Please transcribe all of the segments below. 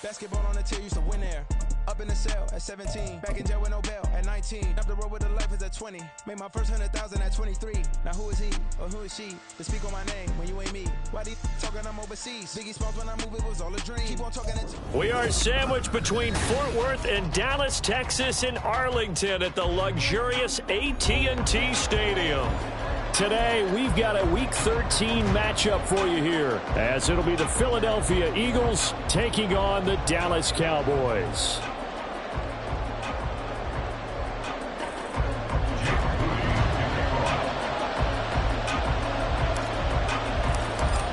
Basketball on the tier, used to win there. Up in the cell at 17, back in jail with no bail at 19. Up the road with the life is at 20. Made my first 100,000 at 23. Now who is he or who is she to speak on my name when you ain't me? Why they talking I'm overseas? Biggie Smalls when I move it was all a dream. Keep on talking it. We are sandwiched between Fort Worth and Dallas, Texas, and Arlington at the luxurious AT&T Stadium. Today, we've got a Week 13 matchup for you here, as it'll be the Philadelphia Eagles taking on the Dallas Cowboys.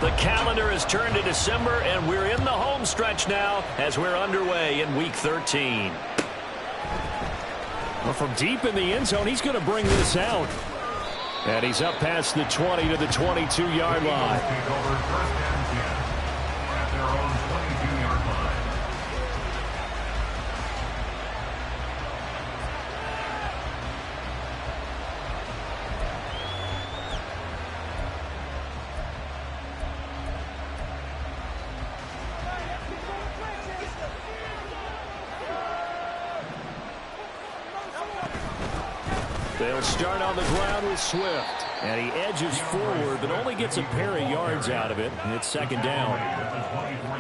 The calendar has turned to December, and we're in the home stretch now as we're underway in Week 13. Well, from deep in the end zone, he's going to bring this out. And he's up past the 20 to the 22-yard line. They'll start on the ground with Swift. And he edges forward, but only gets a pair of yards out of it. And it's second down.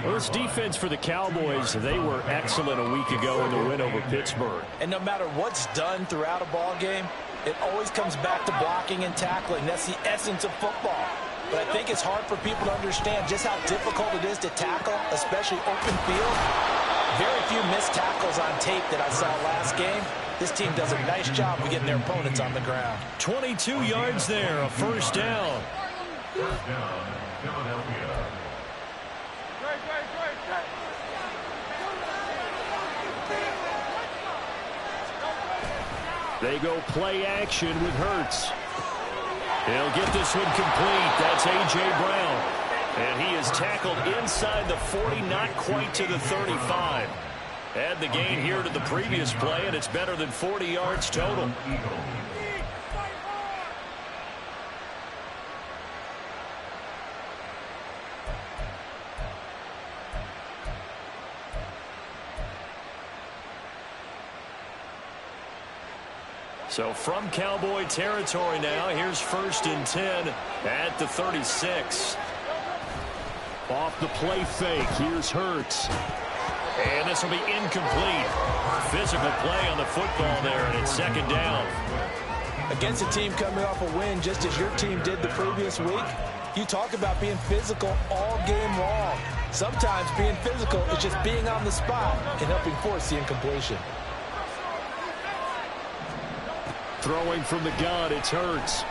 Well, this defense for the Cowboys, they were excellent a week ago in the win over Pittsburgh. And no matter what's done throughout a ball game, it always comes back to blocking and tackling. That's the essence of football. But I think it's hard for people to understand just how difficult it is to tackle, especially open field. Very few missed tackles on tape that I saw last game. This team does a nice job of getting their opponents on the ground. 22 yards there, a first down. First down, Philadelphia. They go play action with Hurts. He'll get this one complete. That's A.J. Brown. And he is tackled inside the 40, not quite to the 35. Add the gain here to the previous play, and it's better than 40 yards total. So from Cowboy territory now, here's 1st and 10 at the 36. Off the play fake, here's Hurts. And this will be incomplete. Physical play on the football there, and it's second down. Against a team coming off a win, just as your team did the previous week, you talk about being physical all game long. Sometimes being physical is just being on the spot and helping force the incompletion. Throwing from the gun, it's Hurts.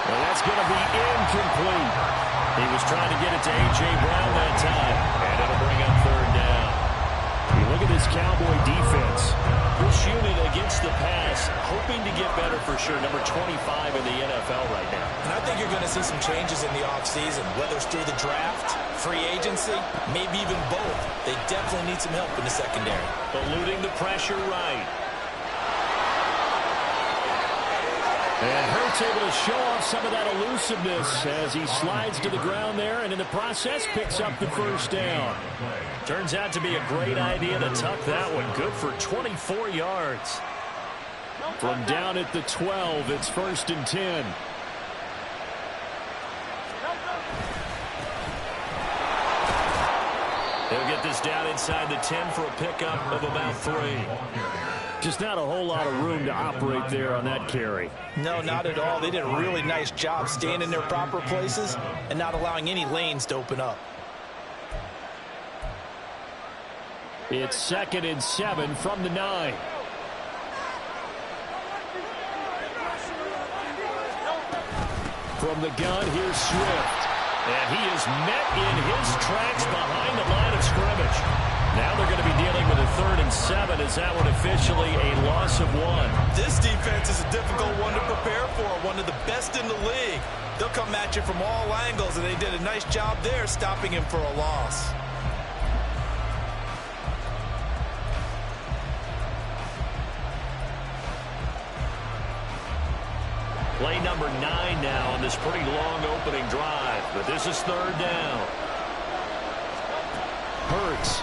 Well, that's going to be incomplete. He was trying to get it to A.J. Brown that time, and it'll bring up third down. You look at this Cowboy defense. This unit against the pass, hoping to get better for sure. Number 25 in the NFL right now. And I think you're going to see some changes in the offseason, whether it's through the draft, free agency, maybe even both. They definitely need some help in the secondary. Eluding the pressure right. And Hurts able to show off some of that elusiveness as he slides to the ground there, and in the process picks up the first down. Turns out to be a great idea to tuck that one. Good for 24 yards. From down at the 12, it's 1st and 10. They'll get this down inside the 10 for a pickup of about 3. Just not a whole lot of room to operate there on that carry. No, not at all. They did a really nice job staying in their proper places and not allowing any lanes to open up. It's 2nd and 7 from the 9. From the gun, here's Swift. And he is met in his tracks behind the line of scrimmage. Now they're going to be dealing with a 3rd and 7. Is that one officially a loss of 1? This defense is a difficult one to prepare for, one of the best in the league. They'll come at you from all angles, and they did a nice job there stopping him for a loss. Play number 9 now on this pretty long opening drive, but this is 3rd down. works.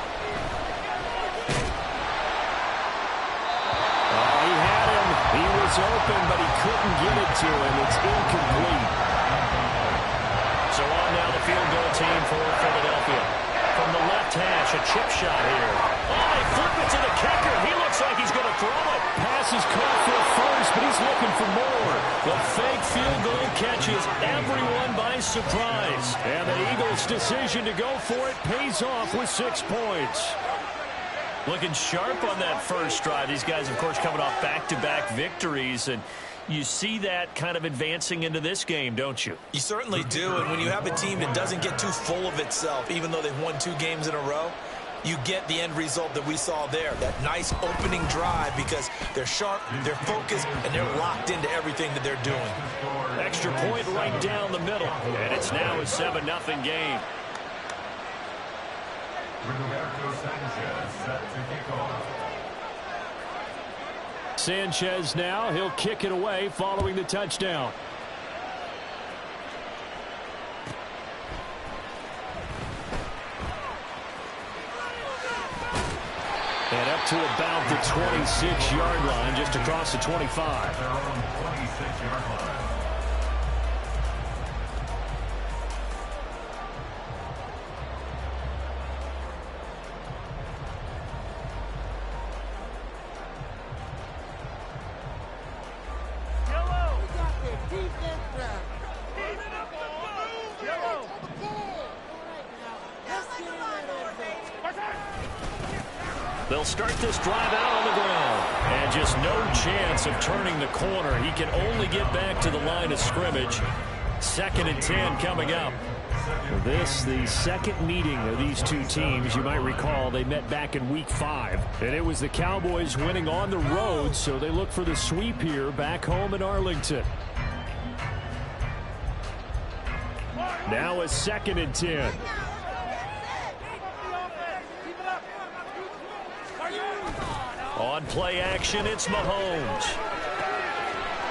Oh, he had him. He was open, but he couldn't get it to him. It's incomplete. So on now the field goal team for Philadelphia. From the left hash, a chip shot here. Oh, they flip it to the kicker. He looks like he's going to throw it. Pass is caught for first, but he's looking for more. The fake field goal catches everyone by surprise. And the Eagles' decision to go for it pays off with 6 points. Looking sharp on that first drive. These guys, of course, coming off back-to-back victories, and you see that kind of advancing into this game, don't you? You certainly do, and when you have a team that doesn't get too full of itself, even though they've won 2 games in a row, you get the end result that we saw there, that nice opening drive, because they're sharp, they're focused, and they're locked into everything that they're doing. Extra point right down the middle, and it's now a 7-0 game. Roberto Sanchez set to kick off. Sanchez now, he'll kick it away following the touchdown. And up to about the 26-yard line, just across the 25. Their own 26-yard line. They'll start this drive out on the ground. And just no chance of turning the corner. He can only get back to the line of scrimmage. 2nd and 10 coming up. This, the second meeting of these two teams. You might recall they met back in week 5. And it was the Cowboys winning on the road, so they look for the sweep here back home in Arlington. Now a 2nd and 10. On play action, it's Mahomes.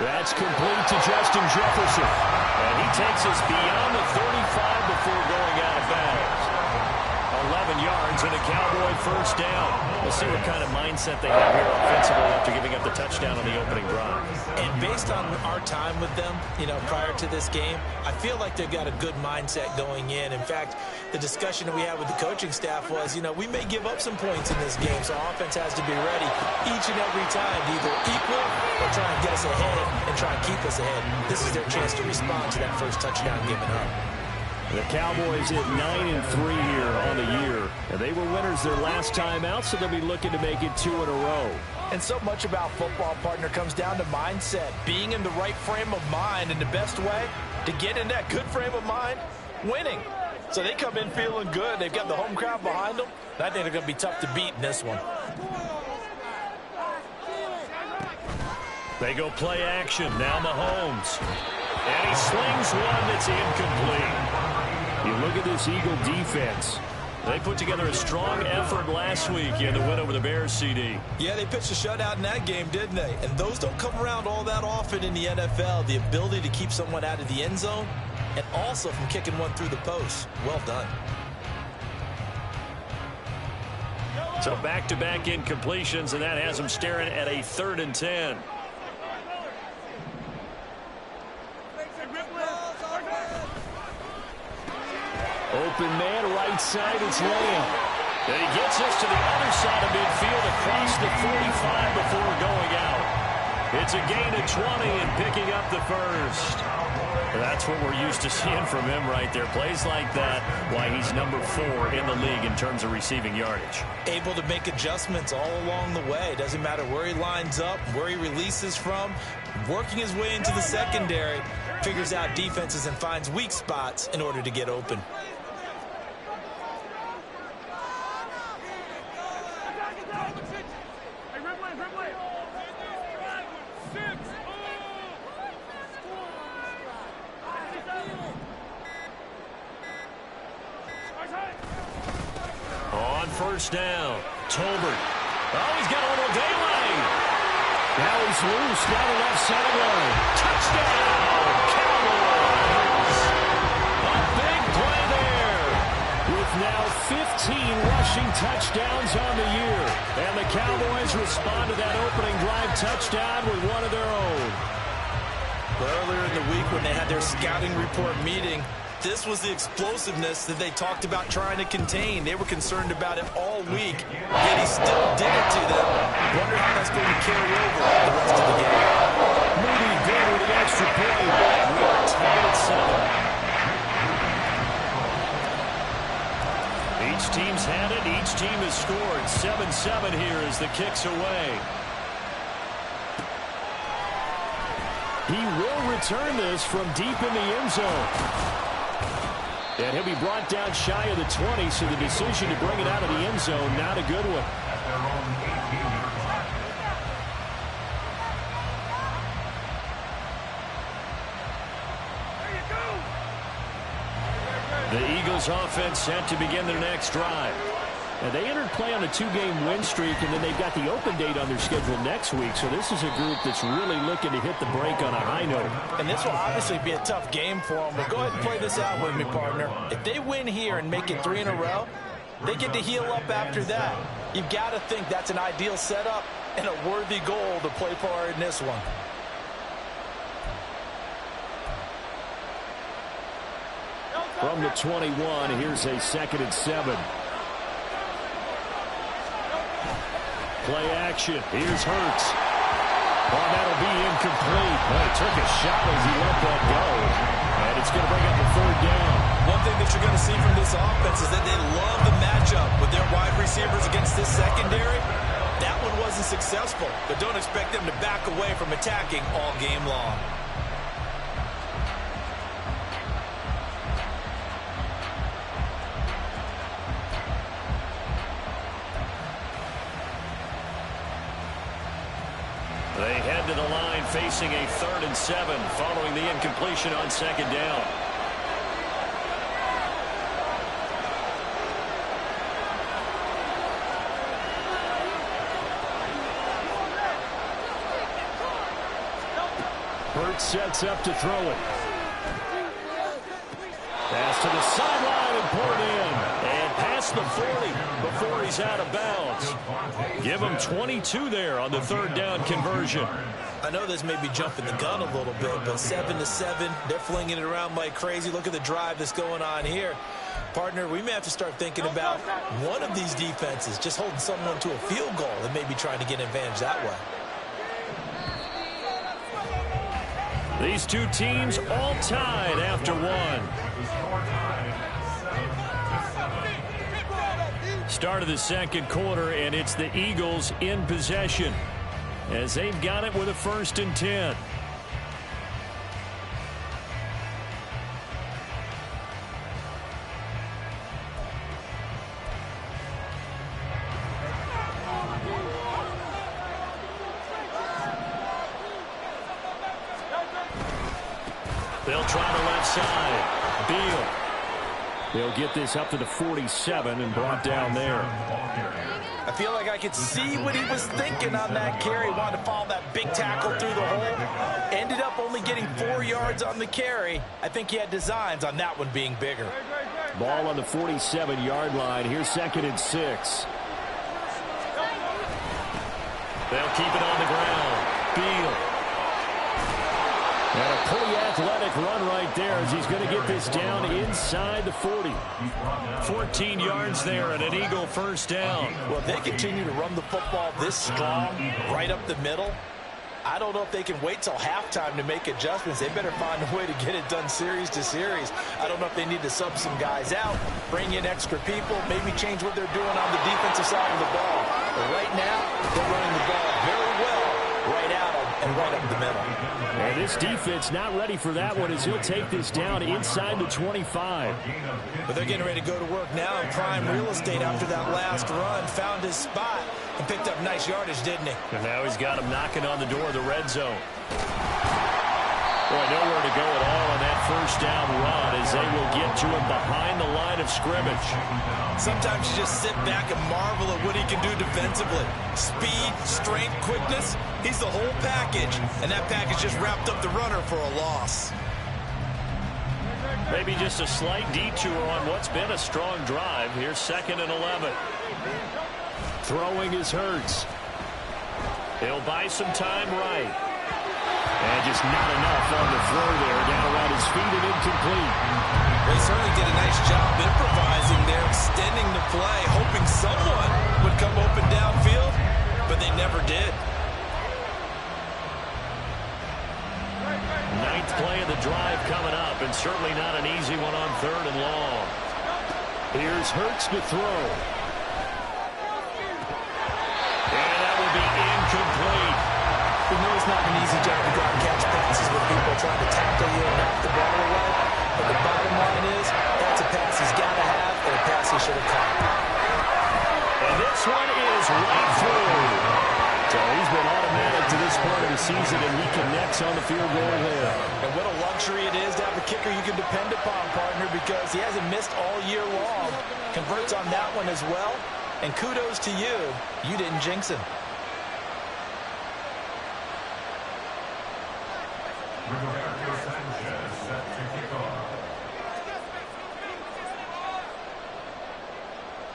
That's complete to Justin Jefferson. And he takes us beyond the 35 before going out of bounds. 11 yards and a Cowboy first down. We'll see what kind of mindset they have here offensively after giving up the touchdown on the opening drive. And based on our time with them, prior to this game, I feel like they've got a good mindset going in. In fact, the discussion that we had with the coaching staff was, we may give up some points in this game, so our offense has to be ready each and every time to either equal or try and get us ahead and try and keep us ahead. This is their chance to respond to that first touchdown given up. The Cowboys at 9-3 here on the year. And they were winners their last time out, so they'll be looking to make it 2 in a row. And so much about football, partner, comes down to mindset. Being in the right frame of mind, and the best way to get in that good frame of mind, winning. So they come in feeling good. They've got the home crowd behind them. And I think they're going to be tough to beat in this one. They go play action. Now Mahomes. And he slings one that's incomplete. You look at this Eagle defense. They put together a strong effort last week in the win over the Bears, CD. Yeah, they pitched a shutout in that game, didn't they? And those don't come around all that often in the NFL. The ability to keep someone out of the end zone and also from kicking one through the post. Well done. So back-to-back incompletions, and that has them staring at a 3rd and 10. Open man, right side, it's Lamb. And he gets us to the other side of midfield across the 45 before going out. It's a gain of 20 and picking up the first. That's what we're used to seeing from him right there. Plays like that, why he's number 4 in the league in terms of receiving yardage. Able to make adjustments all along the way. Doesn't matter where he lines up, where he releases from. Working his way into the secondary, figures out defenses and finds weak spots in order to get open. On first down, Tolbert. Oh, he's got a little daylight. Now he's loose down the left sideline. Touchdown, Cowboys! A big play there. With now rushing touchdowns on the year. And the Cowboys respond to that opening drive touchdown with one of their own. Earlier in the week when they had their scouting report meeting, this was the explosiveness that they talked about trying to contain. They were concerned about it all week, yet he still did it to them. Wonder how that's going to carry over the rest of the game. Moody good with the extra point. We are tied at 7. Each team's had it. Each team has scored. 7-7 here as the kick's away. He will return this from deep in the end zone. And he'll be brought down shy of the 20, so the decision to bring it out of the end zone, not a good one. The Eagles offense set to begin their next drive. Now, they entered play on a 2-game win streak, and then they've got the open date on their schedule next week. So this is a group that's really looking to hit the break on a high note. And this will obviously be a tough game for them. But go ahead and play this out with me, partner. If they win here and make it 3 in a row, they get to heal up after that. You've got to think that's an ideal setup and a worthy goal to play for in this one. From the 21, here's a 2nd and 7. Play action. Here's Hurts. Oh, that'll be incomplete. Well, he took a shot as he let that go. And it's going to bring up a 3rd down. One thing that you're going to see from this offense is that they love the matchup with their wide receivers against this secondary. That one wasn't successful, but don't expect them to back away from attacking all game long. They head to the line facing a 3rd and 7 following the incompletion on 2nd down. Hurts sets up to throw it. Pass to the sideline and pulled in. And past the 40 before he's out of bounds. Give him 22 there on the 3rd down conversion. I know this may be jumping the gun a little bit, but 7-7, they're flinging it around like crazy. Look at the drive that's going on here. Partner, we may have to start thinking about one of these defenses just holding someone to a field goal and maybe trying to get an advantage that way. These two teams all tied after 1. Start of the 2nd quarter, and it's the Eagles in possession as they've got it with a 1st and 10. They'll try the left side. Beal. They'll get this up to the 47 and brought down there. I feel like I could see what he was thinking on that carry. Wanted to follow that big tackle through the hole. Ended up only getting 4 yards on the carry. I think he had designs on that one being bigger. Ball on the 47-yard line. Here's 2nd and 6. They'll keep it on the ground. Beal. And a pretty athletic run right there as he's going to get this down inside the 40. 14 yards there and an Eagle 1st down. Well, if they continue to run the football this strong right up the middle, I don't know if they can wait till halftime to make adjustments. They better find a way to get it done series to series. I don't know if they need to sub some guys out, bring in extra people, maybe change what they're doing on the defensive side of the ball. But right now, they're running the ball very well right out and right up the middle. And this defense not ready for that one as he'll take this down inside the 25. But they're getting ready to go to work now in prime real estate after that last run. Found his spot and picked up nice yardage, didn't he? And now he's got him knocking on the door of the red zone. Boy, nowhere to go at all on that 1st down run as they will get to him behind the line of scrimmage. Sometimes you just sit back and marvel at what he can do defensively. Speed, strength, quickness, he's the whole package. And that package just wrapped up the runner for a loss. Maybe just a slight detour on what's been a strong drive. Here's 2nd and 11. Throwing is Hurts. He'll buy some time right. And just not enough on the throw there. Down around his feet and incomplete. They certainly did a nice job improvising there, extending the play, hoping someone would come open downfield, but they never did. 9th play of the drive coming up, and certainly not an easy one on 3rd and long. Here's Hurts to throw. And that will be incomplete. We know it's not an easy job to go out and catch passes with people trying to tackle you and knock the ball away, but the bottom line is that's a pass he's got to have and a pass he should have caught. And this one is right through. So he's been automatic to this point of the season, and he connects on the field goal there. And what a luxury it is to have a kicker you can depend upon, partner, because he hasn't missed all year long. Converts on that one as well. And kudos to you. You didn't jinx him. Roberto Sanchez set to kick off.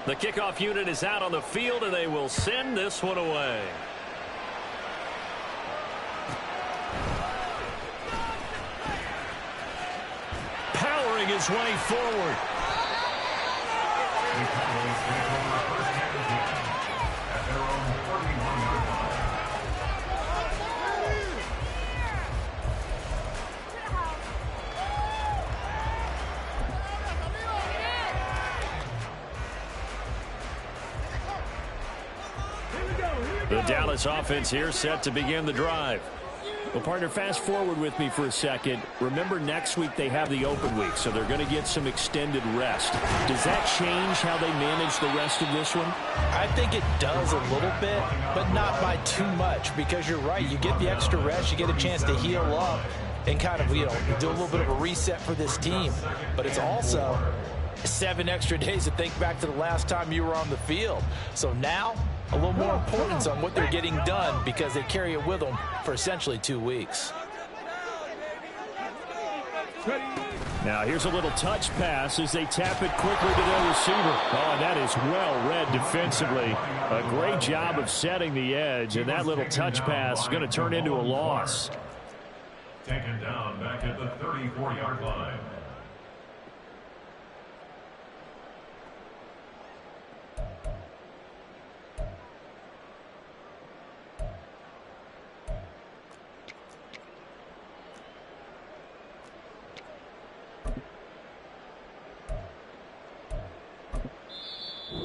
The kickoff unit is out on the field, and they will send this one away. Powering his way forward. The Cowboys take over first and 10 at their own 41-yard line. The Dallas offense here set to begin the drive. Well, partner, fast forward with me for a second. Remember, next week they have the open week, so they're going to get some extended rest. Does that change how they manage the rest of this one? I think it does a little bit, but not by too much, because you're right. You get the extra rest. You get a chance to heal up and kind of, do a little bit of a reset for this team. But it's also 7 extra days to think back to the last time you were on the field. So now, a little more importance on what they're getting done because they carry it with them for essentially 2 weeks. Now here's a little touch pass as they tap it quickly to their receiver. Oh, and that is well read defensively. A great job of setting the edge, and that little touch pass is going to turn into a loss. Taken down back at the 34-yard line.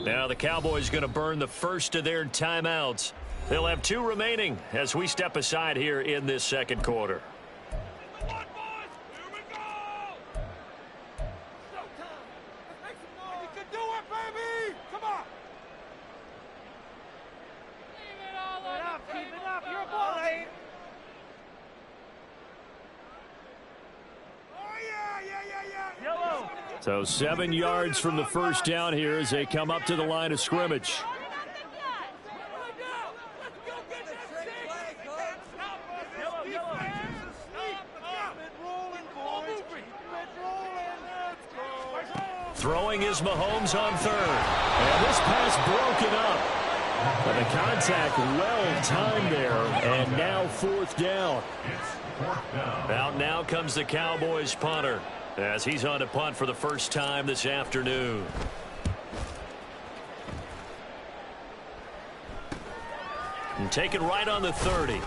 Now the Cowboys going to burn the first of their timeouts. They'll have 2 remaining as we step aside here in this second quarter. So 7 yards from the first down here as they come up to the line of scrimmage. Throwing is Mahomes on 3rd. And this pass broken up. But the contact well timed there. And now 4th down. Out now comes the Cowboys punter, as he's on to punt for the first time this afternoon. And taken right on the 30.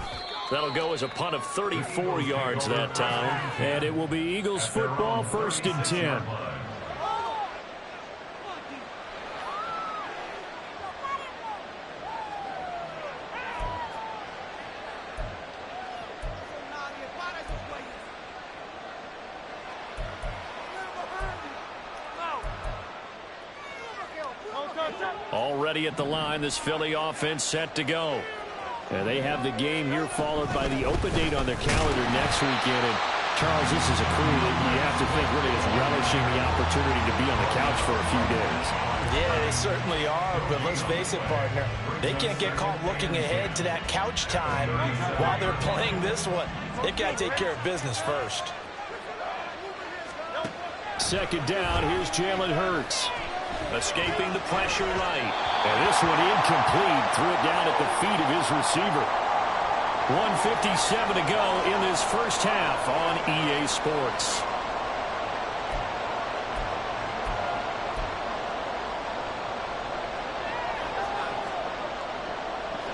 That'll go as a punt of 34 yards that time. And it will be Eagles football, 1st and 10. Already at the line, this Philly offense set to go. And they have the game here followed by the open date on their calendar next weekend. And Charles, this is a crew that you have to think really is relishing the opportunity to be on the couch for a few days. Yeah, they certainly are, but let's face it, partner. They can't get caught looking ahead to that couch time while they're playing this one. They've got to take care of business first. Second down, here's Jalen Hurts. Escaping the pressure right. And this one incomplete. Threw it down at the feet of his receiver. 1:57 to go in this first half on EA Sports.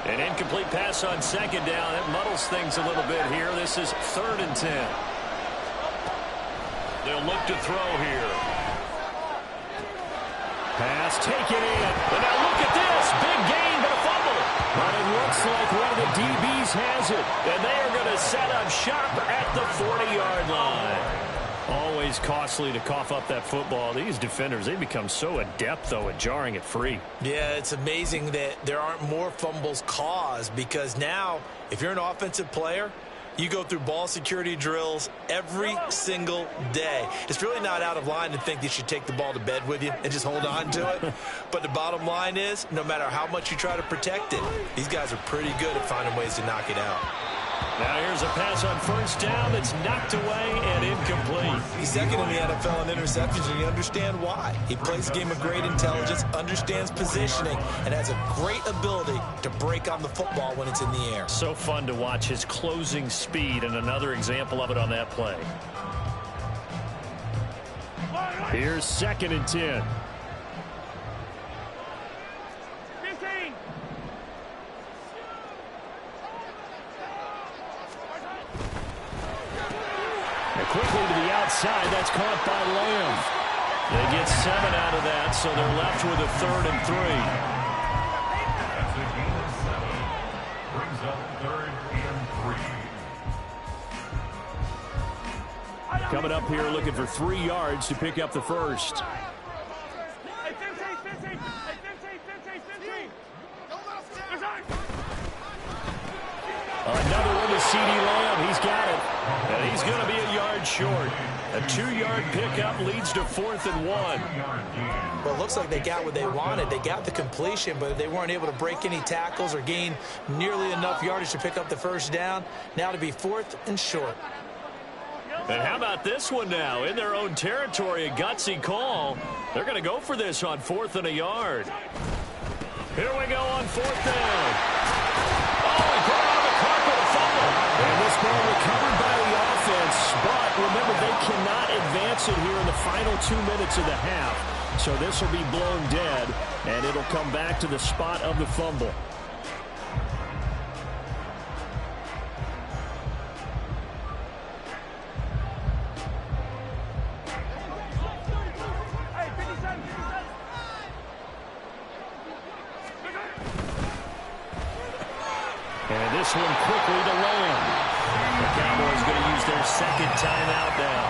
An incomplete pass on second down. That muddles things a little bit here. This is 3rd and 10. They'll look to throw here. Pass taken in. And now look at this. Big gain, but a fumble. But it looks like one of the DBs has it. And they are going to set up shop at the 40-yard line. Always costly to cough up that football. These defenders, they become so adept, though, at jarring it free. Yeah, it's amazing that there aren't more fumbles caused, because now, if you're an offensive player, you go through ball security drills every single day. It's really not out of line to think that you should take the ball to bed with you and just hold on to it. But the bottom line is, no matter how much you try to protect it, these guys are pretty good at finding ways to knock it out. Now here's a pass on first down that's knocked away and incomplete. He's second in the NFL in interceptions, and you understand why. He plays a game of great intelligence, understands positioning, and has a great ability to break on the football when it's in the air. So fun to watch his closing speed, and another example of it on that play. Here's 2nd and 10. Quickly to the outside. That's caught by Lamb. They get 7 out of that, so they're left with a 3rd and 3. That's a gain of 7. Brings up 3rd and 3. Coming up here looking for 3 yards to pick up the first. Another one to C.D. Lamb. He's got it. And he's going to be a yard short. A 2-yard pickup leads to 4th and 1. Well, it looks like they got what they wanted. They got the completion, but they weren't able to break any tackles or gain nearly enough yardage to pick up the first down. Now to be 4th and short. And how about this one now? In their own territory, a gutsy call. They're going to go for this on 4th and a yard. Here we go on 4th down. And this ball recovered by the offense, but remember, they cannot advance it here in the final 2 minutes of the half. So this will be blown dead, and it'll come back to the spot of the fumble. And this one quickly to Lamb. The Cowboys going to use their 2nd timeout now,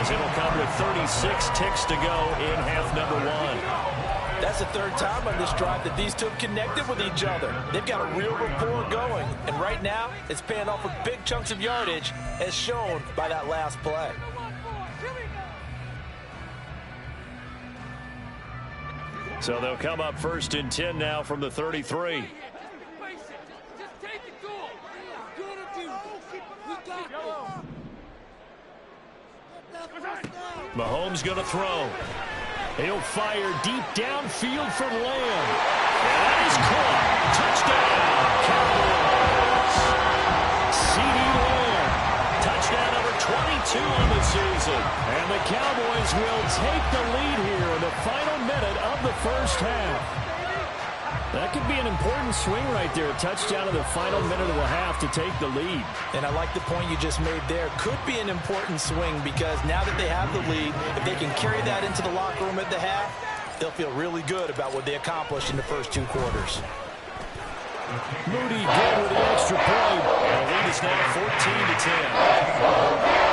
as it'll come with 36 ticks to go in half number 1. That's the 3rd time on this drive that these two have connected with each other. They've got a real rapport going, and right now it's paying off with big chunks of yardage, as shown by that last play. So they'll come up 1st and 10 now from the 33. Mahomes going to throw. He'll fire deep downfield for Lamb. And that is caught. Touchdown, Cowboys. C.D. Lamb. Touchdown number 22 on the season. And the Cowboys will take the lead here in the final minute of the first half. That could be an important swing right there. A touchdown in the final minute of the half to take the lead. And I like the point you just made there. Could be an important swing, because now that they have the lead, if they can carry that into the locker room at the half, they'll feel really good about what they accomplished in the first 2 quarters. Moody good with an extra point. And the lead is now 14-10.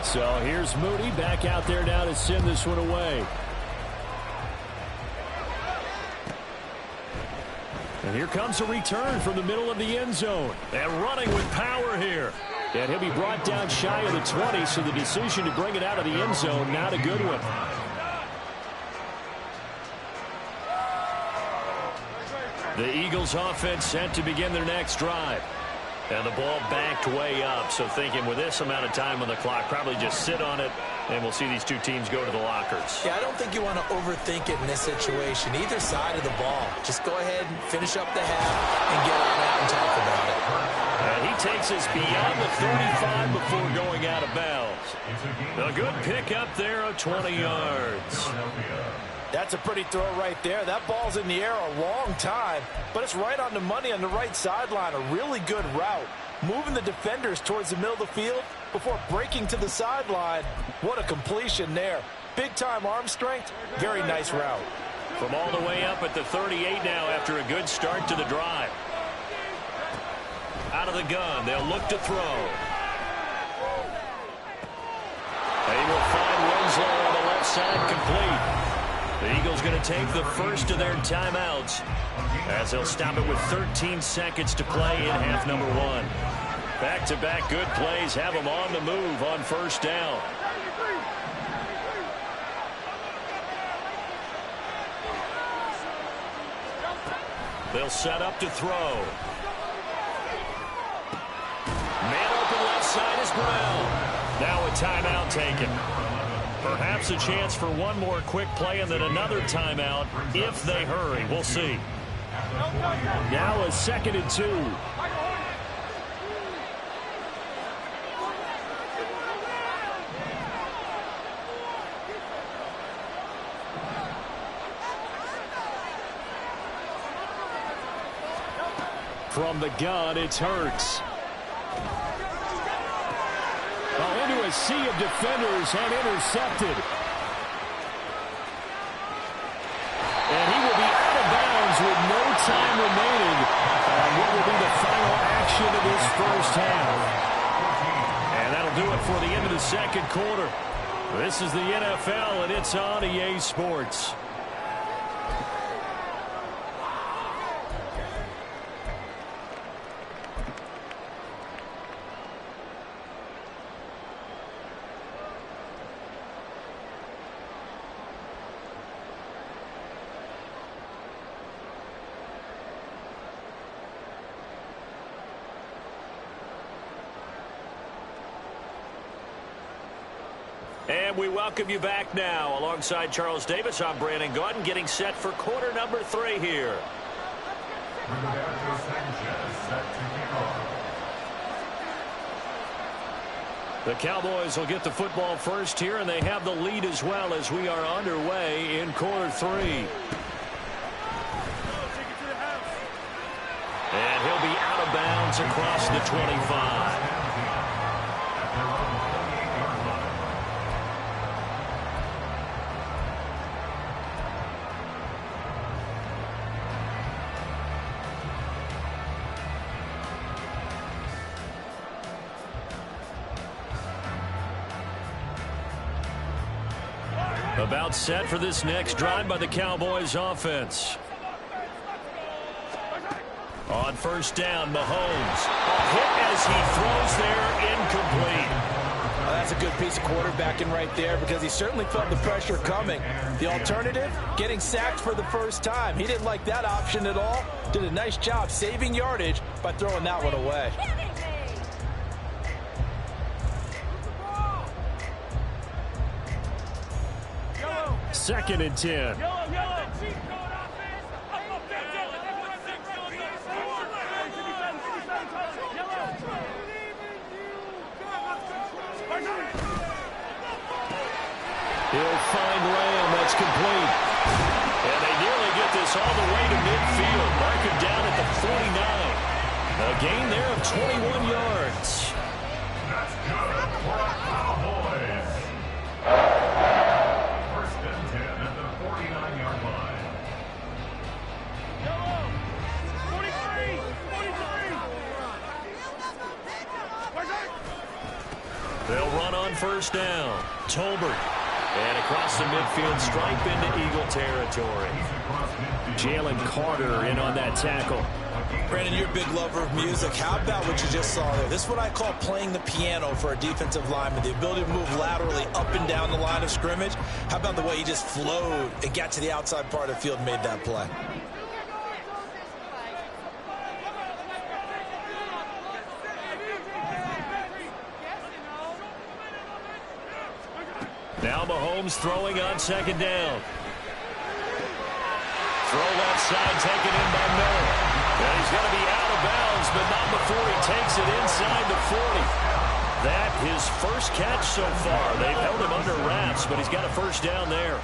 So here's Moody back out there now to send this one away. And here comes a return from the middle of the end zone. And running with power here. And he'll be brought down shy of the 20, so the decision to bring it out of the end zone, not a good one. The Eagles offense set to begin their next drive. And the ball backed way up. So thinking with this amount of time on the clock, probably just sit on it, and we'll see these two teams go to the lockers. Yeah, I don't think you want to overthink it in this situation. Either side of the ball. Just go ahead and finish up the half and get out and talk about it. And he takes us beyond the 35 before going out of bounds. A good pick up there of 20 yards. That's a pretty throw right there. That ball's in the air a long time, but it's right on the money on the right sideline. A really good route. Moving the defenders towards the middle of the field before breaking to the sideline. What a completion there. Big-time arm strength. Very nice route. From all the way up at the 38 now after a good start to the drive. Out of the gun, they'll look to throw. They will find Winslow on the left side complete. The Eagles going to take the first of their timeouts as they'll stop it with 13 seconds to play in half number one. Back-to-back good plays have them on the move on first down. They'll set up to throw. Man open left side is Brown. Now a timeout taken. Perhaps a chance for one more quick play and then another timeout if they hurry. We'll see. Now a 2nd and 2. From the gun, it's Hurts. Into a sea of defenders and intercepted. And he will be out of bounds with no time remaining on what will be the final action of this first half. And that'll do it for the end of the second quarter. This is the NFL, and it's on EA Sports. And we welcome you back now. Alongside Charles Davis, I'm Brandon Gaudin, getting set for quarter number 3 here. The Cowboys will get the football first here, and they have the lead as well as we are underway in quarter 3. And he'll be out of bounds across the 25. About set for this next drive by the Cowboys offense. On first down, Mahomes. A hit as he throws there, incomplete. That's a good piece of quarterbacking right there because he certainly felt the pressure coming. The alternative, getting sacked for the first time. He didn't like that option at all. Did a nice job saving yardage by throwing that one away. 2nd and 10. He'll find Lamb. That's complete. And they nearly get this all the way to midfield. Mark him down at the 49. A gain there of 21 yards. That's good for the Cowboys. First and 10 at the 49-yard line. 43. They'll run on first down. Tolbert. And across the midfield stripe into Eagle territory. Jalen Carter in on that tackle. Brandon, you're a big lover of music. How about what you just saw there? This is what I call playing the piano for a defensive lineman. The ability to move laterally up and down the line of scrimmage. How about the way he just flowed and got to the outside part of the field and made that play? Now Mahomes throwing on second down. Throw left side, taken in by Miller. And he's going to be out of bounds, but not before he takes it inside the 40. That his first catch so far. They've held him under wraps, but he's got a first down there.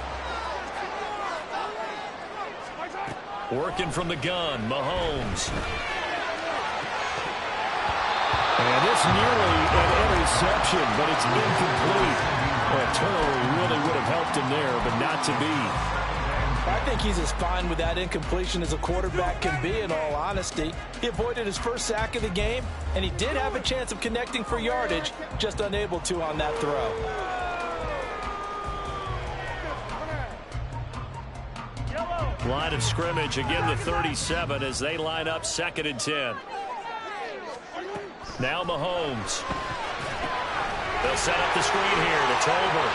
Working from the gun, Mahomes. And it's nearly an interception, but it's incomplete. Well, a turnover really would have helped him there, but not to be. I think he's as fine with that incompletion as a quarterback can be, in all honesty. He avoided his first sack of the game, and he did have a chance of connecting for yardage, just unable to on that throw. Line of scrimmage, again the 37 as they line up 2nd and 10. Now Mahomes. They'll set up the screen here to Tolbert.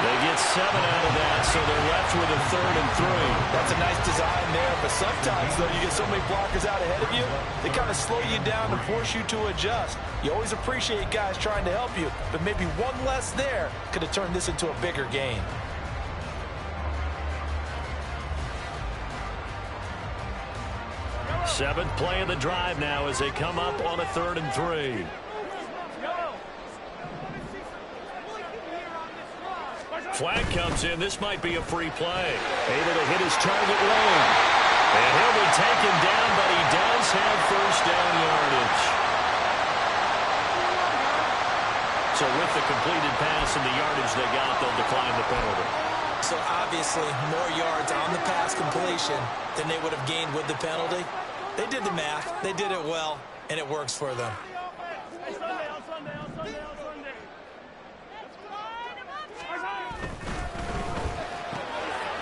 They get 7 out of that, so they're left with a 3rd and 3. That's a nice design there, but sometimes, though, you get so many blockers out ahead of you, they kind of slow you down and force you to adjust. You always appreciate guys trying to help you, but maybe one less there could have turned this into a bigger gain. Seventh play of the drive now as they come up on a 3rd and 3. Flag comes in. This might be a free play. Able to hit his target lane. And he'll be taken down, but he does have first down yardage. So with the completed pass and the yardage they got, they'll decline the penalty. So obviously more yards on the pass completion than they would have gained with the penalty. They did the math. They did it well, and it works for them.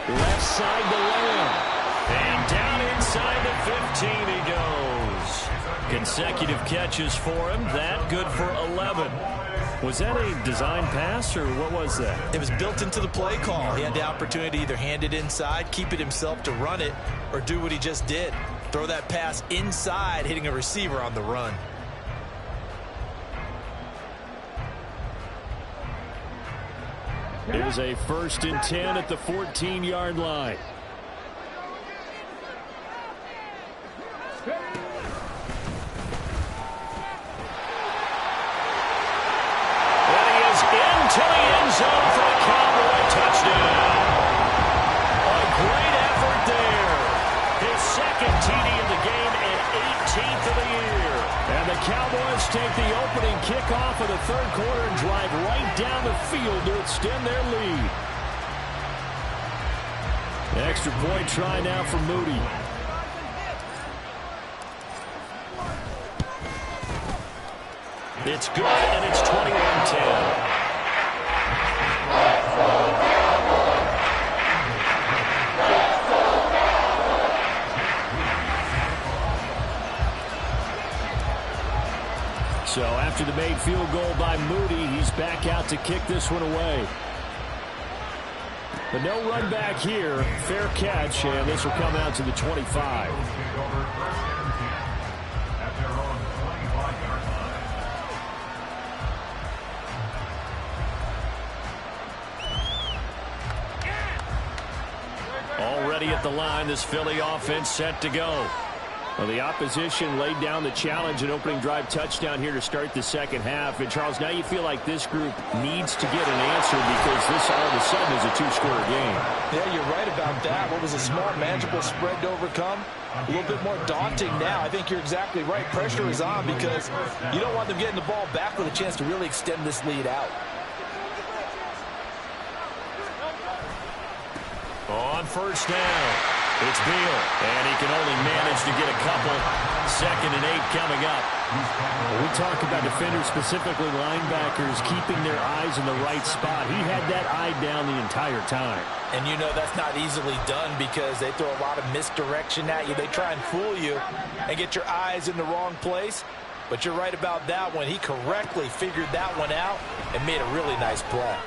Left side to Lamb. And down inside the 15 he goes. Consecutive catches for him. That good for 11. Was that a design pass, or what was that? It was built into the play call. He had the opportunity to either hand it inside, keep it himself to run it, or do what he just did. Throw that pass inside, hitting a receiver on the run. Here's a 1st and 10 at the 14-yard line. And he is into the end zone for a Cowboy touchdown. A great effort there. His 2nd TD of the game and 18th of the year. And the Cowboys take the opening kickoff of the 3rd quarter and drive right down the field to extend their lead. Extra point try now for Moody. It's good, and it's 21-10. So after the made field goal by Moody, he's back out to kick this one away. But no run back here. Fair catch, and this will come out to the 25. Already at the line, this Philly offense set to go. Well, the opposition laid down the challenge, an opening drive touchdown here to start the 2nd half. And, Charles, now you feel like this group needs to get an answer because this all of a sudden is a 2-score game. Yeah, you're right about that. What was a small, manageable spread to overcome? A little bit more daunting now. I think you're exactly right. Pressure is on because you don't want them getting the ball back with a chance to really extend this lead out. On first down, it's Beal, and he can only manage to get a couple. 2nd and 8 coming up. We talk about defenders, specifically linebackers, keeping their eyes in the right spot. He had that eye down the entire time. And you know that's not easily done because they throw a lot of misdirection at you. They try and fool you and get your eyes in the wrong place. But you're right about that one. He correctly figured that one out and made a really nice play.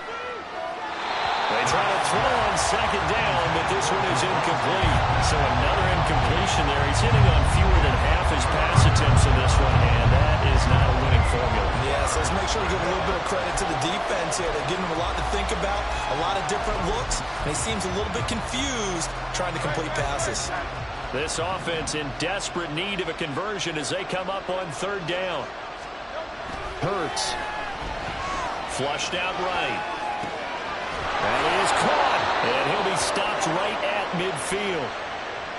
They try to throw on 2nd down, but this one is incomplete. So another incompletion there. He's hitting on fewer than half his pass attempts in this one, and that is not a winning formula. Yes, let's make sure we give a little bit of credit to the defense here. They're giving him a lot to think about, a lot of different looks, and he seems a little bit confused trying to complete passes. This offense in desperate need of a conversion as they come up on third down. Hurts. Flushed out right. And he is caught. And he'll be stopped right at midfield.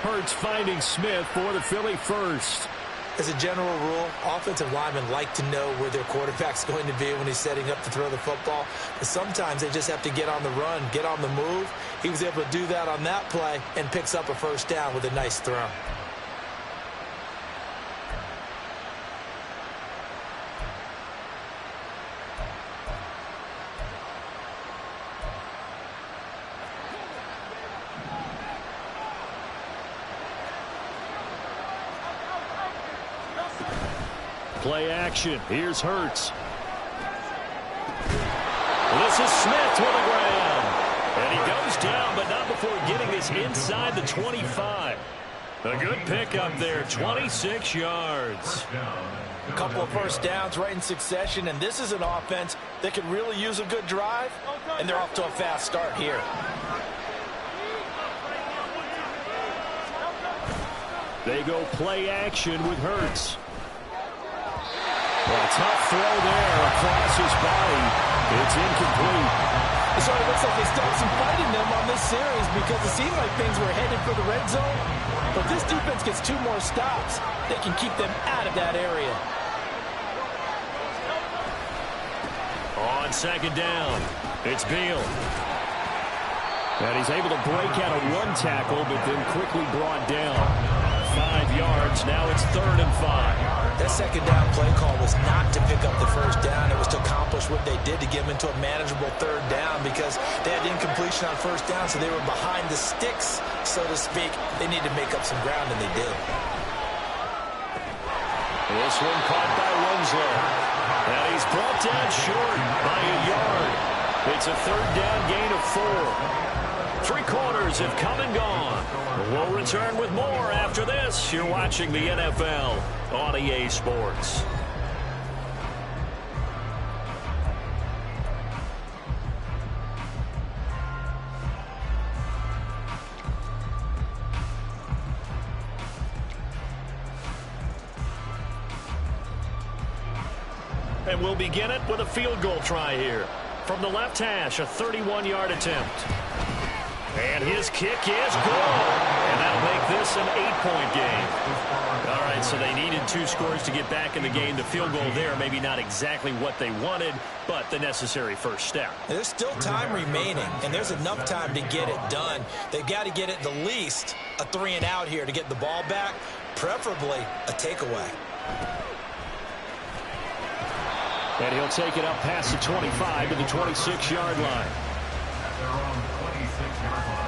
Hurts finding Smith for the Philly first. As a general rule, offensive linemen like to know where their quarterback's going to be when he's setting up to throw the football. But sometimes they just have to get on the run, get on the move. He was able to do that on that play and picks up a first down with a nice throw. Play action. Here's Hurts. This is Smith with the ground. And he goes down, but not before getting this inside the 25. A good pickup there, 26 yards. A couple of first downs right in succession, and this is an offense that could really use a good drive, and they're off to a fast start here. They go play action with Hurts. A tough throw there across his body. It's incomplete. It sort of looks like they still have some fight in them on this series because it seemed like things were headed for the red zone. But this defense gets 2 more stops. They can keep them out of that area. On second down, it's Beal. And he's able to break out of one tackle, but then quickly brought down. 5 yards. Now it's 3rd and 5. That second down play call was not to pick up the first down. It was to accomplish what they did to get them into a manageable 3rd down because they had incompletion on first down, so they were behind the sticks, so to speak. They needed to make up some ground, and they did. This one caught by Winslow. And he's brought down short by a yard. It's a 3rd down gain of 4. 3 quarters have come and gone. We'll return with more after this. You're watching the NFL on EA Sports. And we'll begin it with a field goal try here. From the left hash, a 31-yard attempt. And his kick is good. And that'll make this an 8-point game. All right, so they needed 2 scores to get back in the game. The field goal there, maybe not exactly what they wanted, but the necessary first step. There's still time remaining, and there's enough time to get it done. They've got to get at the least a 3-and-out here to get the ball back, preferably a takeaway. And he'll take it up past the 25 to the 26-yard line. Their own 26-yard line.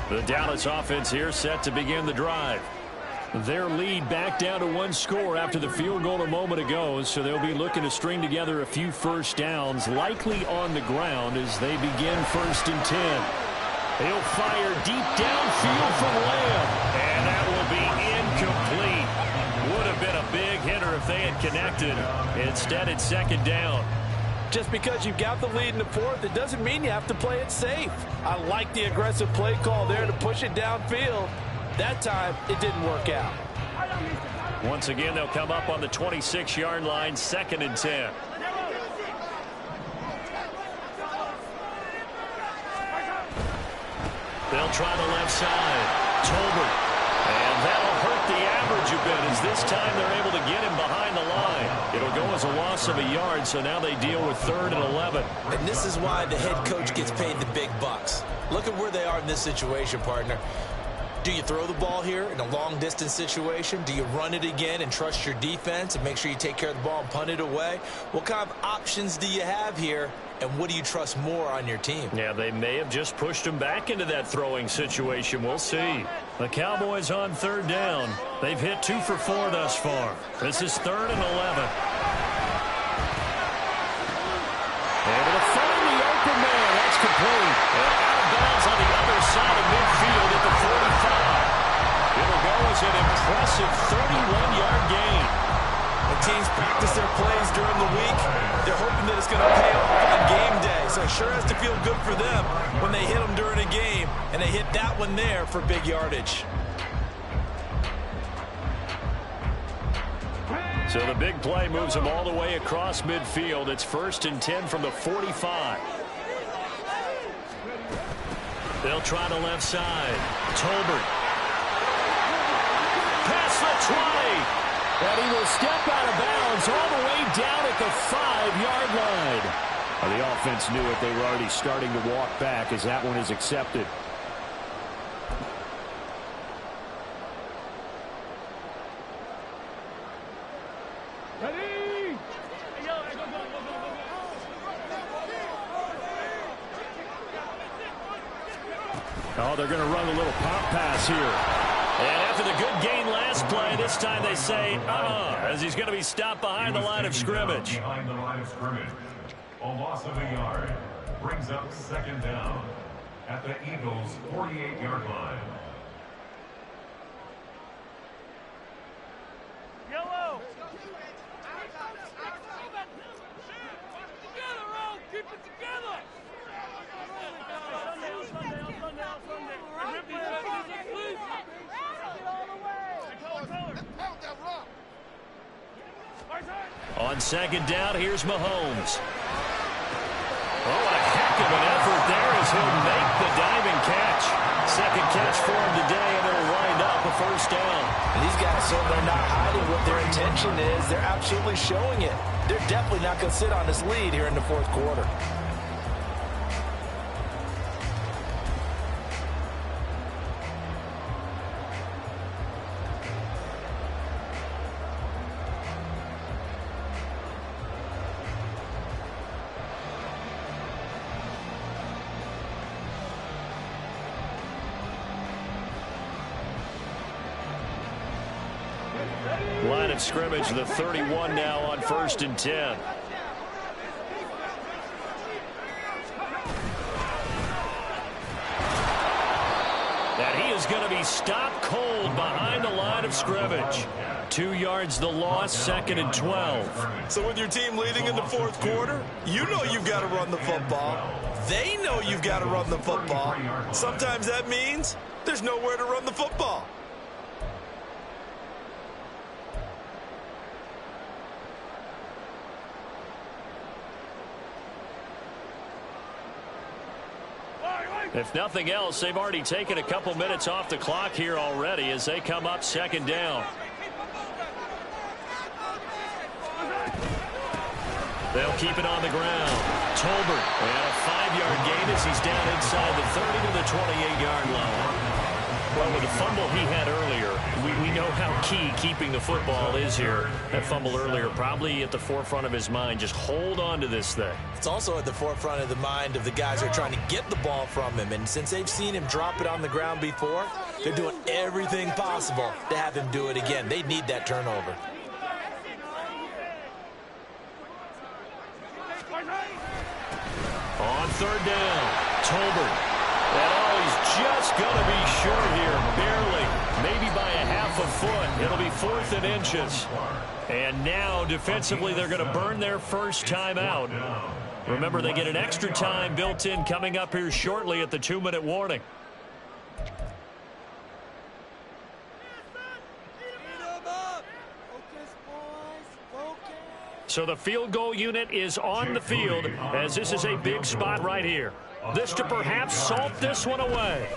The Dallas offense here set to begin the drive. Their lead back down to 1 score after the field goal a moment ago, so they'll be looking to string together a few first downs, likely on the ground as they begin 1st and 10. He'll fire deep downfield from Lamb, and that will be incomplete. Would have been a big hitter if they had connected. Instead, it's 2nd down. Just because you've got the lead in the 4th, it doesn't mean you have to play it safe. I like the aggressive play call there to push it downfield. That time, it didn't work out. Once again, they'll come up on the 26-yard line, 2nd and 10. They'll try the left side. Tolbert. And that'll hurt the average a bit as this time they're able to get him behind the line. It'll go as a loss of a yard, so now they deal with 3rd and 11. And this is why the head coach gets paid the big bucks. Look at where they are in this situation, partner. Do you throw the ball here in a long-distance situation? Do you run it again and trust your defense and make sure you take care of the ball and punt it away? What kind of options do you have here, and what do you trust more on your team? Yeah, they may have just pushed him back into that throwing situation. We'll see. The Cowboys on 3rd down. They've hit 2 for 4 thus far. This is 3rd and 11. Able to find the open man. That's complete. And out of bounds on the other side of midfield at the 45. It'll go as an impressive 31-yard gain. And teams practice their plays during the week, they're hoping that it's going to pay off on game day. So it sure has to feel good for them when they hit them during a game, and they hit that one there for big yardage. So the big play moves them all the way across midfield. It's 1st and 10 from the 45. They'll try the left side. Tolbert. Past the 20. And he will step out of bounds all the way down at the 5-yard line. Well, the offense knew it. They were already starting to walk back as that one is accepted. Oh, they're going to run a little pop pass here. And after the good gain last play, this time they say, as he's going to be stopped behind the line of scrimmage. Behind the line of scrimmage. A loss of a yard brings up 2nd down at the Eagles' 48-yard line. Yellow. Together, Ron. Keep it together. On 2nd down, here's Mahomes. Oh, a heck of an effort there as he'll make the diving catch. 2nd catch for him today, and it'll wind up a 1st down. And these guys, so they're not hiding what their intention is. They're absolutely showing it. They're definitely not going to sit on this lead here in the 4th quarter. Line of scrimmage, the 31 now on 1st and 10. And he is going to be stopped cold behind the line of scrimmage. 2 yards the loss, 2nd and 12. So with your team leading in the 4th quarter, you know you've got to run the football. They know you've got to run the football. Sometimes that means there's nowhere to run the football. If nothing else, they've already taken a couple minutes off the clock here already as they come up 2nd down. They'll keep it on the ground. Tolbert, and a 5-yard gain as he's down inside the 30 to the 28-yard line. Well, with the fumble he had earlier, we know how key keeping the football is here. That fumble earlier probably at the forefront of his mind. Just hold on to this thing. It's also at the forefront of the mind of the guys who are trying to get the ball from him. And since they've seen him drop it on the ground before, they're doing everything possible to have him do it again. They need that turnover. On 3rd down, Tolbert. And he's just going to be short here, barely, maybe by a half a foot. It'll be 4th and inches. And now, defensively, they're going to burn their first time out. Remember, they get an extra time built in coming up here shortly at the 2-minute warning. So the field goal unit is on the field as this is a big spot right here. This to perhaps salt this one away.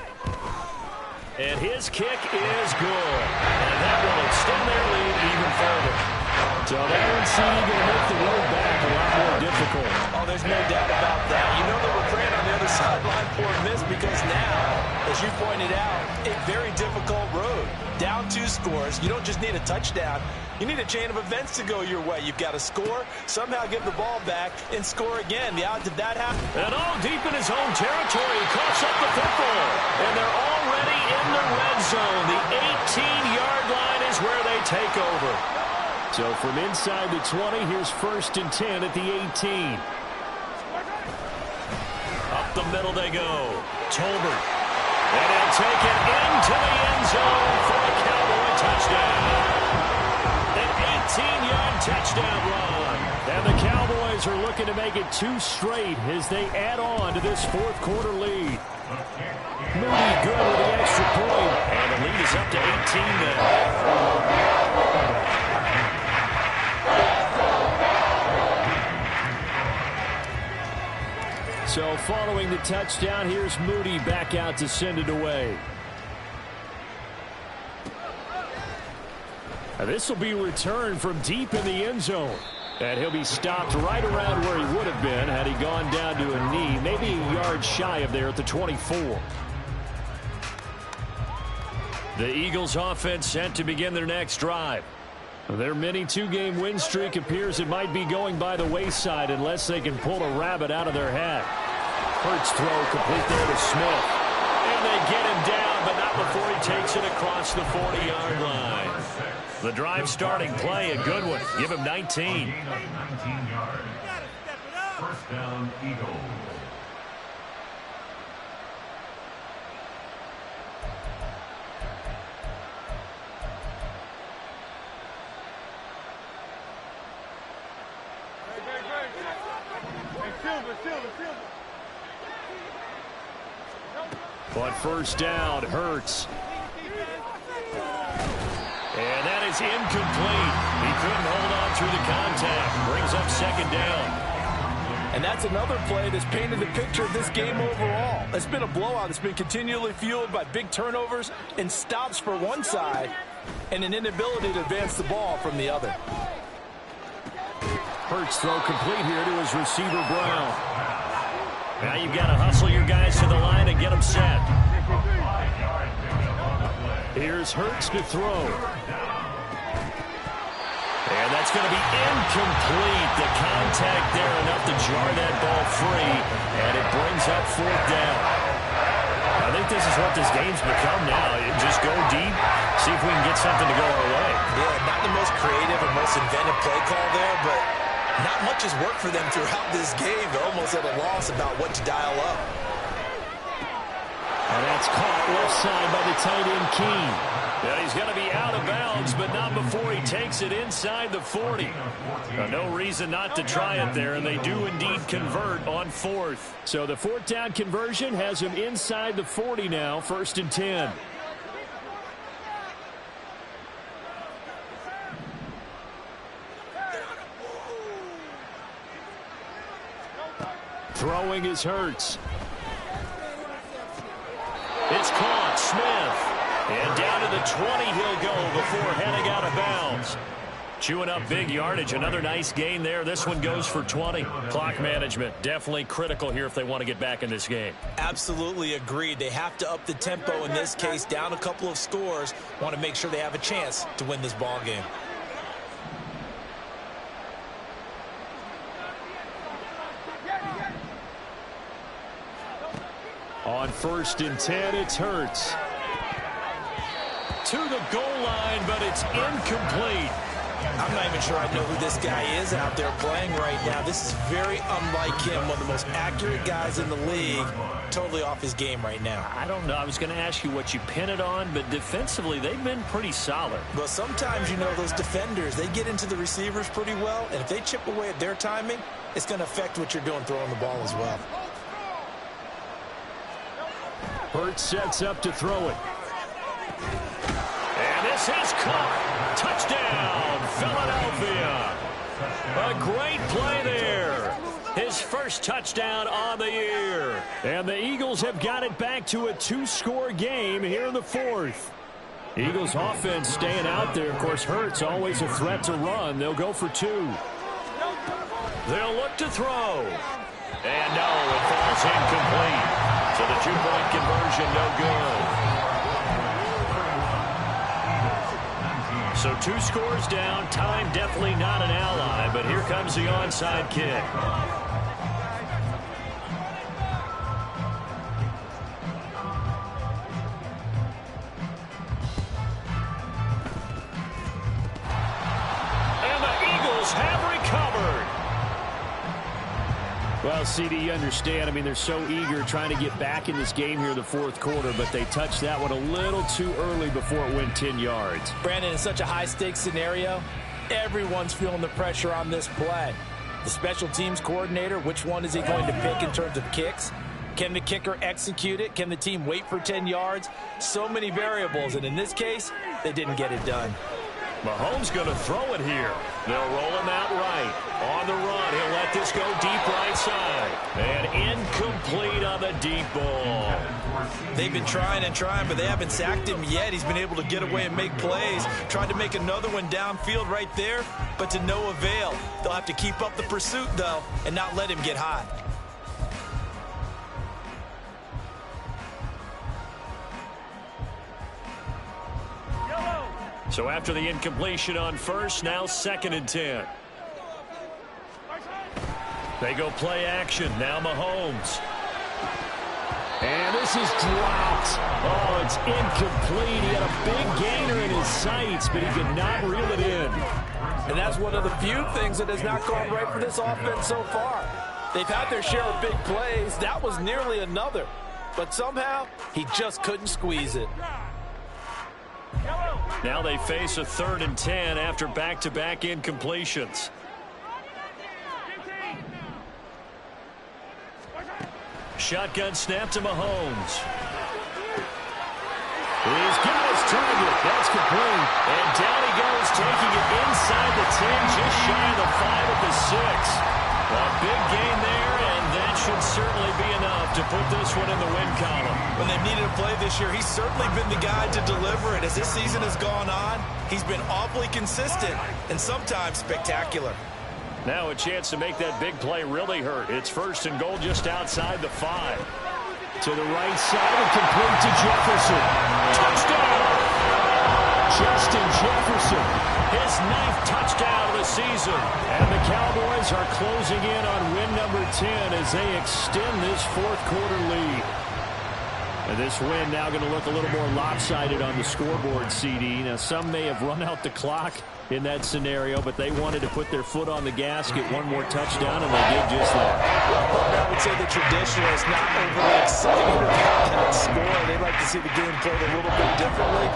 And his kick is good. And that will extend their lead even further. So that one's going to make the road back a lot more difficult. Oh, there's no doubt about that. You know that we're praying on the other sideline for this because now, as you pointed out, a very difficult road. Down 2 scores. You don't just need a touchdown. You need a chain of events to go your way. You've got to score, somehow get the ball back, and score again. The odds of that happen. And all deep in his own territory. He coughs up the football. And they're already in the red zone. The 18-yard line is where they take over. So from inside the 20, here's 1st and 10 at the 18. Up the middle they go. Tolbert. And he'll take it into the end zone for a Cowboy touchdown. An 18-yard touchdown. Eagles are looking to make it 2 straight as they add on to this fourth quarter lead. Moody good with the extra point, and the lead is up to 18 now. So following the touchdown, here's Moody back out to send it away. This will be returned from deep in the end zone. And he'll be stopped right around where he would have been had he gone down to a knee, maybe a yard shy of there at the 24. The Eagles offense set to begin their next drive. Their mini 2-game win streak appears it might be going by the wayside unless they can pull a rabbit out of their hat. Hurts throw complete there to Smith. And they get him down, but not before he takes it across the 40-yard line. The drive starting play, a good one. Give him 19. 19 yards. First down, Eagles. But first down, Hurts. And that is incomplete. He couldn't hold on through the contact. Brings up second down. And that's another play that's painted the picture of this game overall. It's been a blowout. It's been continually fueled by big turnovers and stops for one side and an inability to advance the ball from the other. Hurts throw complete here to his receiver, Brown. Now you've got to hustle your guys to the line and get them set. Here's Hurts to throw. And that's going to be incomplete. The contact there enough to jar that ball free. And it brings up fourth down. I think this is what this game's become now. Just go deep, see if we can get something to go our way. Yeah, not the most creative or most inventive play call there, but not much has worked for them throughout this game. They're almost at a loss about what to dial up. And that's caught left side by the tight end, Keene. Yeah, he's going to be out of bounds, but not before he takes it inside the 40. No reason not to try it there, and they do indeed convert on fourth. So the fourth down conversion has him inside the 40 now, 1st and 10. Throwing is Hurts. It's caught. Smith. And down to the 20 he'll go before heading out of bounds. Chewing up big yardage. Another nice gain there. This one goes for 20. Clock management definitely critical here if they want to get back in this game. Absolutely agreed. They have to up the tempo in this case. Down a couple of scores. Want to make sure they have a chance to win this ball game. On 1st and 10, it's Hurts. To the goal line, but it's incomplete. I'm not even sure I know who this guy is out there playing right now. This is very unlike him, one of the most accurate guys in the league. Totally off his game right now. I don't know. I was going to ask you what you pin it on, but defensively, they've been pretty solid. Well, sometimes, you know, those defenders, they get into the receivers pretty well, and if they chip away at their timing, it's going to affect what you're doing throwing the ball as well. Hurts sets up to throw it. And this is caught. Touchdown, Philadelphia. A great play there. His first touchdown on the year. And the Eagles have got it back to a 2-score game here in the 4th. Eagles offense staying out there. Of course, Hurts always a threat to run. They'll go for 2. They'll look to throw. And no, it falls incomplete. So the 2-point conversion, no good. So 2 scores down. Time definitely not an ally, but here comes the onside kick. And the Eagles have recovered. Well, CD, you understand. I mean, they're so eager trying to get back in this game here in the 4th quarter, but they touched that one a little too early before it went 10 yards. Brandon, in such a high-stakes scenario, everyone's feeling the pressure on this play. The special teams coordinator, which one is he going to pick in terms of kicks? Can the kicker execute it? Can the team wait for 10 yards? So many variables, and in this case, they didn't get it done. Mahomes going to throw it here. They'll roll him out right. On the run, he'll let this go deep right side. And incomplete on the deep ball. They've been trying and trying, but they haven't sacked him yet. He's been able to get away and make plays. Tried to make another one downfield right there, but to no avail. They'll have to keep up the pursuit, though, and not let him get hot. So after the incompletion on first, now 2nd and 10. They go play action. Now Mahomes. And this is dropped. Oh, it's incomplete. He had a big gainer in his sights, but he could not reel it in. And that's one of the few things that has not gone right for this offense so far. They've had their share of big plays. That was nearly another. But somehow, he just couldn't squeeze it. Now they face a 3rd and 10 after back-to-back incompletions. Shotgun snap to Mahomes. He's got his target. That's complete. And down he goes, taking it inside the 10, just shy of the 5 at the 6. A big gain there, and that should certainly be enough to put this one in the win column. When they've needed a play this year, he's certainly been the guy to deliver it. As this season has gone on, he's been awfully consistent and sometimes spectacular. Now a chance to make that big play really hurt. It's 1st and goal just outside the 5. To the right side and complete to Jefferson. Touchdown! Justin Jefferson, his 9th touchdown of the season. And the Cowboys are closing in on win number 10 as they extend this 4th quarter lead. And this win now going to look a little more lopsided on the scoreboard, CD. Now, some may have run out the clock in that scenario, but they wanted to put their foot on the gas, get one more touchdown, and they did just that. I would say the traditionalists not overly excited about that score. They'd like to see the game played a little bit differently.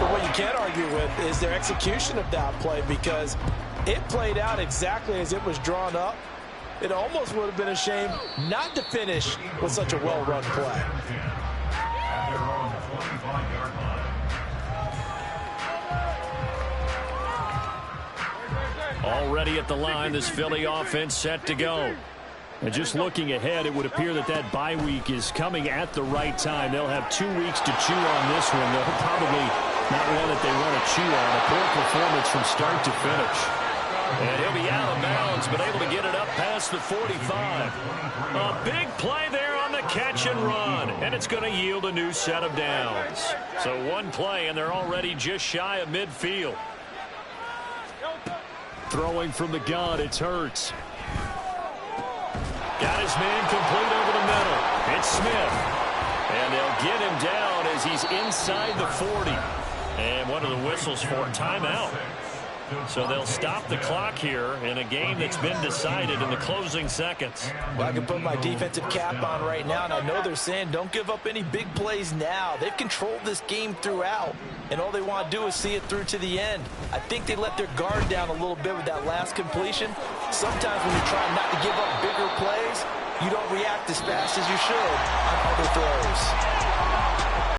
But what you can't argue with is their execution of that play, because it played out exactly as it was drawn up. It almost would have been a shame not to finish with such a well-run play. Already at the line, this Philly offense set to go. And just looking ahead, it would appear that that bye week is coming at the right time. They'll have 2 weeks to chew on this one. They'll probably not one that they want to chew on. A poor performance from start to finish. And he'll be out of bounds, but able to get it up past the 45. A big play there on the catch and run. And it's going to yield a new set of downs. So one play, and they're already just shy of midfield. Throwing from the gun, it's Hurts. Got his man complete over the middle. It's Smith. And they'll get him down as he's inside the 40. And one of the whistles for a timeout. So they'll stop the clock here in a game that's been decided in the closing seconds. Well, I can put my defensive cap on right now, and I know they're saying don't give up any big plays now. They've controlled this game throughout, and all they want to do is see it through to the end. I think they let their guard down a little bit with that last completion. Sometimes when you're trying not to give up bigger plays, you don't react as fast as you should on other throws.